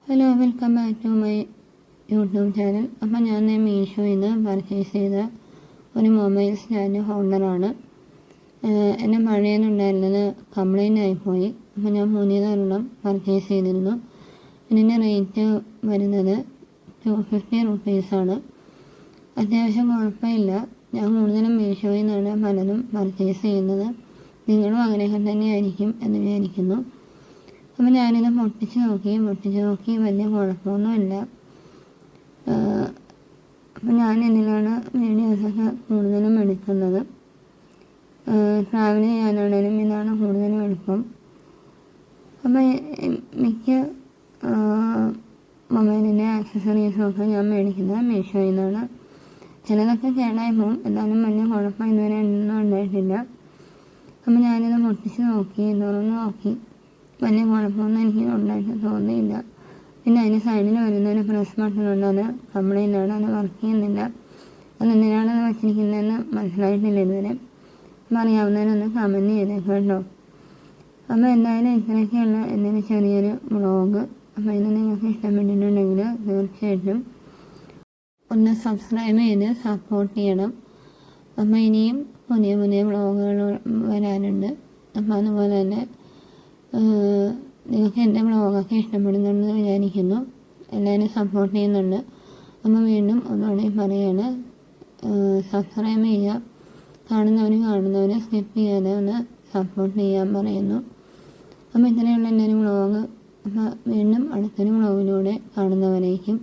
Hello, welcome back to my YouTube channel. അപ്പം ഞാൻ മീഷോയിൽ നിന്ന് പർച്ചേസ് ചെയ്ത ഒരു മൊബൈൽ സ്റ്റാൻഡ് ഹോൾഡറാണ്. എൻ്റെ പഴയതുണ്ടായിരുന്നത് കംപ്ലൈൻ്റ് ആയിപ്പോയി. അപ്പം ഞാൻ പുതിയതൊരെണ്ണം പർച്ചേസ് ചെയ്തിരുന്നു. ഇതിൻ്റെ റേറ്റ് വരുന്നത് 250 റുപ്പീസാണ്. അത്യാവശ്യം കുഴപ്പമില്ല. ഞാൻ കൂടുതലും മീഷോയിൽ നിന്നാണ് പലതും പർച്ചേസ് ചെയ്യുന്നത്. നിങ്ങളും അങ്ങനെയൊക്കെ തന്നെയായിരിക്കും എന്ന് വിചാരിക്കുന്നു. അപ്പം ഞാനിത് പൊട്ടിച്ച് നോക്കി വലിയ കുഴപ്പമൊന്നുമില്ല. അപ്പം ഞാൻ ഇതിലാണ് വീഡിയോസൊക്കെ കൂടുതലും എടുക്കുന്നത്. ട്രാവൽ ചെയ്യാനാണെങ്കിലും ഇതാണ് കൂടുതലും എളുപ്പം. അപ്പം മിക്ക മൊബൈലിൻ്റെ ആക്സസറീസൊക്കെ ഞാൻ മേടിക്കുന്നത് മീഷോയിൽ നിന്നാണ്. ചിലതൊക്കെ കേടായി പോകും, എന്നാലും വലിയ കുഴപ്പം ഇതുവരെ ഒന്നും ഉണ്ടായിട്ടില്ല. അപ്പം ഞാനിത് പൊട്ടിച്ച് തുറന്ന് നോക്കി. വലിയ കുഴപ്പമൊന്നും എനിക്ക് ഉണ്ടായിട്ട് തോന്നിയില്ല. പിന്നെ അതിന് സൈഡിൽ വരുന്നൊരു പ്രസ് ബട്ടണുണ്ട്, അത് കംപ്ലൈൻ്റ് ആണ്, അത് വർക്ക് ചെയ്യുന്നില്ല. അതെന്തിനാണ് അത് വച്ചിരിക്കുന്നതെന്ന് മനസ്സിലായിട്ടില്ല ഇതുവരെ. അപ്പം അറിയാവുന്നതിനൊന്ന് കമൻറ്റ് ചെയ്തേക്കാം കേട്ടോ. അപ്പോൾ എന്തായാലും ഇത്രയൊക്കെയുള്ള എൻ്റെ ഒരു ചെറിയൊരു വ്ളോഗ്. അപ്പോൾ ഇത് നിങ്ങൾക്ക് ഇഷ്ടപ്പെട്ടിട്ടുണ്ടെങ്കിൽ തീർച്ചയായിട്ടും ഒന്ന് സബ്സ്ക്രൈബ് ചെയ്ത് സപ്പോർട്ട് ചെയ്യണം. അപ്പോൾ ഇനിയും പുതിയ വ്ളോഗുകൾ വരാനുണ്ട്. അപ്പോൾ അതുപോലെ തന്നെ നിങ്ങൾക്ക് എൻ്റെ വ്ളോഗൊക്കെ ഇഷ്ടപ്പെടുന്നുണ്ടെന്ന് വിചാരിക്കുന്നു. എല്ലാവരും സപ്പോർട്ട് ചെയ്യുന്നുണ്ട്. അപ്പോൾ വീണ്ടും ഒന്നുകൂടി പറയുകയാണ്, സബ്സ്ക്രൈബ് ചെയ്യുക. കാണുന്നവർ സ്കിപ്പ് ചെയ്യാതെ ഒന്ന് സപ്പോർട്ട് ചെയ്യാൻ പറയുന്നു. അപ്പോൾ ഇത്രയുള്ള എൻ്റെ ഒരു വ്ളോഗ്. അപ്പോൾ വീണ്ടും അടുത്തൊരു വ്ളോഗിലൂടെ കാണുന്നവരേക്കും